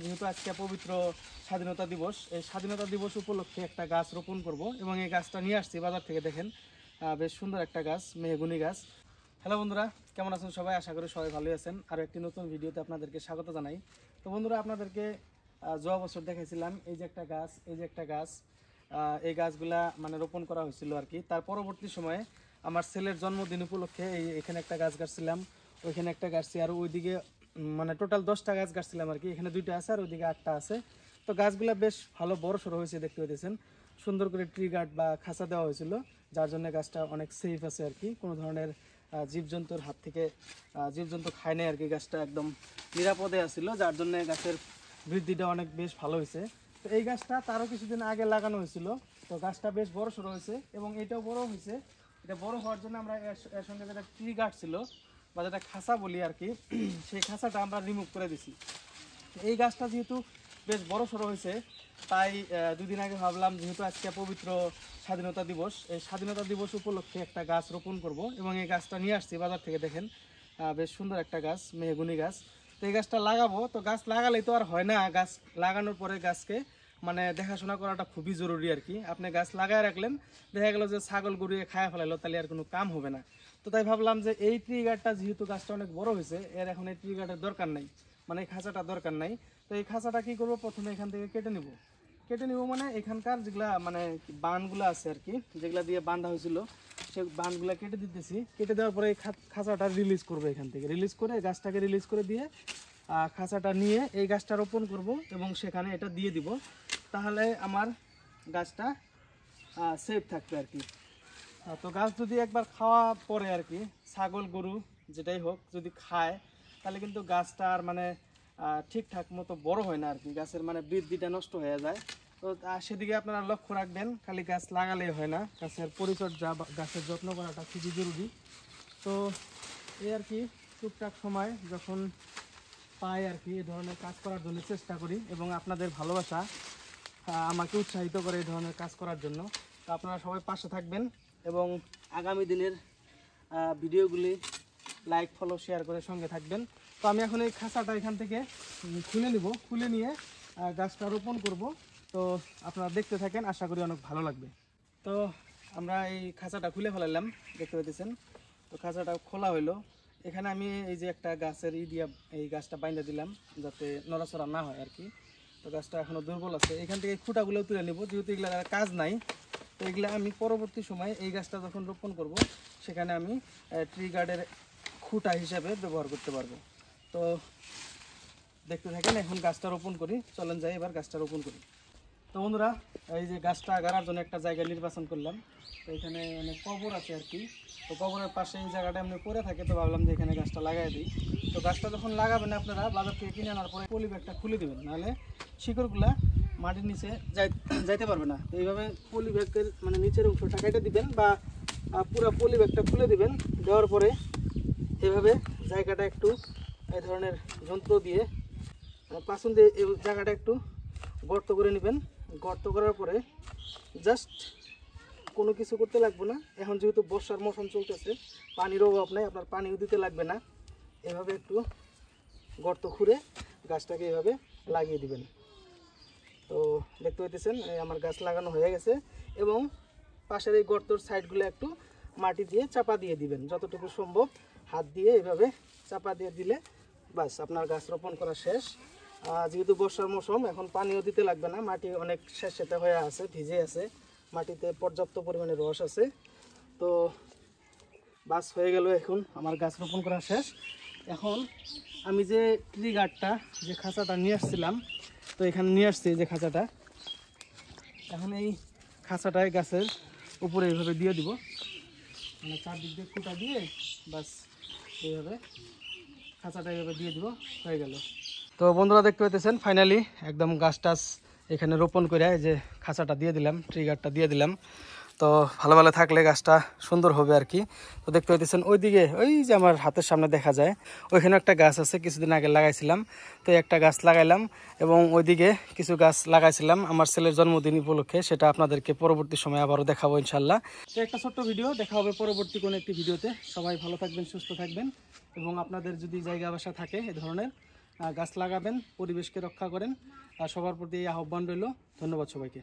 যেহেতু আজকে পবিত্র স্বাধীনতা দিবস, এই স্বাধীনতা দিবস উপলক্ষে একটা গাছ রোপণ করব এবং এই গাছটা নিয়ে আসছি বাজার থেকে। দেখেন বেশ সুন্দর একটা গাছ, মেহগুনি গাছ। হ্যালো বন্ধুরা, কেমন আছেন সবাই? আশা করি সবাই ভালোই আছেন। আর একটি নতুন ভিডিওতে আপনাদেরকে স্বাগত জানাই। তো বন্ধুরা, আপনাদেরকে যাওয়া বছর দেখাইছিলাম এই যে একটা গাছ, এই গাছগুলা মানে রোপণ করা হয়েছিল আর কি। তার পরবর্তী সময়ে আমার ছেলের জন্মদিন উপলক্ষে এখানে একটা গাছ গাছছিলাম, ওইখানে একটা গাছছি, আর ওইদিকে মানে টোটাল 10টা গাছ গাছছিলাম আর কি। এখানে 2টা আছে আর ওইদিকে 8টা আছে। তো গাছগুলা বেশ ভালো বড় সড়ো হয়েছে, দেখতে পেয়েছেন। সুন্দর করে ট্রি গার্ড বা খাঁচা দেওয়া হয়েছিল, যার জন্য গাছটা অনেক সেফ আছে আর কি। কোনো ধরনের জীবজন্তুর হাত থেকে জীবজন্তু খায় নাই আর কি। গাছটা একদম নিরাপদে আছিল, যার জন্য গাছের বৃদ্ধিটা অনেক বেশ ভালো হয়েছে। তো এই গাছটা তারও কিছুদিন আগে লাগানো হয়েছিল। তো গাছটা বেশ বড় সড়ো হয়েছে এবং এটাও বড় হয়েছে। এটা বড় হওয়ার জন্য আমরা এর সঙ্গে যেটা ট্রি গার্ড ছিল বা যেটা খাঁচা বলি আর কি, সেই খাঁচাটা আমরা রিমুভ করে দিছি। এই গাছটা যেহেতু বেশ বড় সড়ো হয়েছে, তাই দুদিন আগে ভাবলাম যেহেতু আজকে পবিত্র স্বাধীনতা দিবস, এই স্বাধীনতা দিবস উপলক্ষে একটা গাছ রোপণ করব এবং এই গাছটা নিয়ে আসছি বাজার থেকে। দেখেন বেশ সুন্দর একটা গাছ, মেহগুনি গাছ। তো এই গাছটা লাগাবো। তো গাছ লাগালেই তো আর হয় না, গাছ লাগানোর পরে গাছকে মানে দেখাশোনা করাটা খুবই জরুরি আর কি। আপনি গাছ লাগায় রাখলেন, দেখা গেল যে ছাগল গরুয়ে খায়া ফেলাইলো, তাহলে আর কোনো কাম হবে না। তো তাই ভাবলাম যে এই ট্রি গার্ডটা যেহেতু গাছটা অনেক বড় হয়েছে, এর এখন এই ট্রি গার্ডের দরকার নাই, মানে এই খাঁচাটা দরকার নাই। তো এই খাঁচাটা কি করবো, প্রথমে এখান থেকে কেটে নিব মানে এখানকার যেগুলা মানে বানগুলো আছে আর কি, যেগুলা দিয়ে বাঁধা হয়েছিল, সেই বানগুলা কেটে দিতেছি। কেটে দেওয়ার পরে এই খাঁচাটা রিলিজ করবো, এখান থেকে রিলিজ করে গাছটাকে রিলিজ করে দিয়ে খাঁচাটা নিয়ে এই গাছটা রোপণ করব এবং সেখানে এটা দিয়ে দিব। তাহলে আমার গাছটা সেফ থাকবে আর কি। তো গাছ যদি একবার খাওয়া পরে আর কি, ছাগল গরু যেটাই হোক যদি খায়, তাহলে কিন্তু গাছটা আর মানে ঠিকঠাক মতো বড় হয় না আর কি। গাছের মানে বৃদ্ধিটা নষ্ট হয়ে যায়। তো সেদিকে আপনারা লক্ষ্য রাখবেন। খালি গাছ লাগালেই হয় না, গাছের পরিচর্যা বা গাছের যত্ন করাটা খুবই জরুরি। তো এই আর কি, টুকটাক সময় যখন পাই আর কি, এই ধরনের কাজ করার জন্য চেষ্টা করি এবং আপনাদের ভালোবাসা আমাকে উৎসাহিত করে এই ধরনের কাজ করার জন্য। তো আপনারা সবাই পাশে থাকবেন এবং আগামী দিনের ভিডিওগুলি লাইক ফলো শেয়ার করে সঙ্গে থাকবেন। তো আমি এখন এই খাঁচাটা এখান থেকে খুলে নিয়ে গাছটা রোপণ করব। তো আপনারা দেখতে থাকেন, আশা করি অনেক ভালো লাগবে। তো আমরা এই খাঁচাটা খুলে ফেলালাম, দেখতে পেতেছেন। তো খাঁচাটা খোলা হইলো। এখানে আমি এই যে একটা গাছের দিয়া এই গাছটা বাইন্ধা দিলাম, যাতে নড়াচড়া না হয় আর কি। তো গাছটা এখনও দুর্বল আছে। এখান থেকে খুঁটাগুলো তুলে নেব, যেহেতু এগুলো কাজ নাই। তো এগুলো আমি পরবর্তী সময়ে এই গাছটা যখন রোপণ করব, সেখানে আমি ট্রি গার্ডের খুঁটা হিসাবে ব্যবহার করতে পারবো। তো দেখতে থাকেন, এখন গাছটা রোপণ করি। চলেন যাই এবার গাছটা রোপণ করি। তো বন্ধুরা, এই যে গাছটা গাড়ার জন্য একটা জায়গা নির্বাচন করলাম। তো এখানে অনেক কবর আছে আর কি। তো কবরের পাশে এই জায়গাটা এমনি পড়ে থাকে, তো ভাবলাম যে এখানে গাছটা লাগাই দিই। তো গাছটা যখন লাগাবেন আপনারা বাজার থেকে কিনে আনার পরে পলি ব্যাগটা খুলে দেবেন, নাহলে শিকড়গুলা মাটির নিচে যাইতে পারবে না। তো এইভাবে পলি ব্যাগের মানে নিচের অংশটা কেটে দিবেন বা পুরো পলি ব্যাগটা খুলে দিবেন। দেওয়ার পরে এইভাবে জায়গাটা একটু এই ধরনের যন্ত্র দিয়ে পাঁচন দিয়ে এই জায়গাটা একটু গর্ত করে নেবেন। গর্ত করার পরে জাস্ট কোনো কিছু করতে লাগবে না। এখন যেহেতু বর্ষার মৌসুম চলতেছে, পানির অভাব নাই, আপনার পানিও দিতে লাগবে না। এভাবে একটু গর্ত খুঁড়ে গাছটাকে এভাবে লাগিয়ে দিবেন। তো দেখতে পাইতেছেন আমার গাছ লাগানো হয়ে গেছে এবং পাশের এই গর্তর সাইডগুলো একটু মাটি দিয়ে চাপা দিয়ে দিবেন, যতটুকু সম্ভব হাত দিয়ে এভাবে চাপা দিয়ে দিলে বাস আপনার গাছ রোপণ করা শেষ। যেহেতু বর্ষার মৌসুম, এখন পানিও দিতে লাগবে না, মাটি অনেক স্যাঁতস্যাঁতে হয়ে আছে, ভিজে আছে, মাটিতে পর্যাপ্ত পরিমাণে রস আছে। তো বাস হয়ে গেল, এখন আমার গাছ রোপণ করা শেষ। এখন আমি যে ট্রি গার্ডটা যে খাঁচাটা নিয়ে আসছিলাম, তো এখানে নিয়ে আসছি যে খাঁচাটা, এখন এই খাঁচাটায় গাছের উপরে এইভাবে দিয়ে দিব, মানে চারদিক দিয়ে খুঁটা দিয়ে বাস এইভাবে খাঁচাটা এইভাবে দিয়ে দিব, হয়ে গেল। তো বন্ধুরা দেখতে পাইতেছেন ফাইনালি একদম গাছ টাছ এখানে রোপণ করে যে খাঁচাটা দিয়ে দিলাম, ট্রি গার্ডটা দিয়ে দিলাম। তো ভালো ভালো থাকলে গাছটা সুন্দর হবে আর কি। তো দেখতে পাইতেছেন ওইদিকে ওই যে আমার হাতের সামনে দেখা যায়, ওইখানে একটা গাছ আছে, কিছুদিন আগে লাগাইছিলাম। তো একটা গাছ লাগাইলাম এবং ওইদিকে কিছু গাছ লাগাইছিলাম আমার ছেলের জন্মদিন উপলক্ষে, সেটা আপনাদেরকে পরবর্তী সময় আবারও দেখাবো ইনশাল্লাহ। তো একটা ছোট্ট ভিডিও দেখা হবে পরবর্তী কোনো একটি ভিডিওতে। সবাই ভালো থাকবেন, সুস্থ থাকবেন এবং আপনাদের যদি জায়গা বাসা থাকে এ ধরনের গাছ লাগাবেন, পরিবেশকে রক্ষা করেন। আর সবার প্রতি এই আহ্বান রইল। ধন্যবাদ সবাইকে।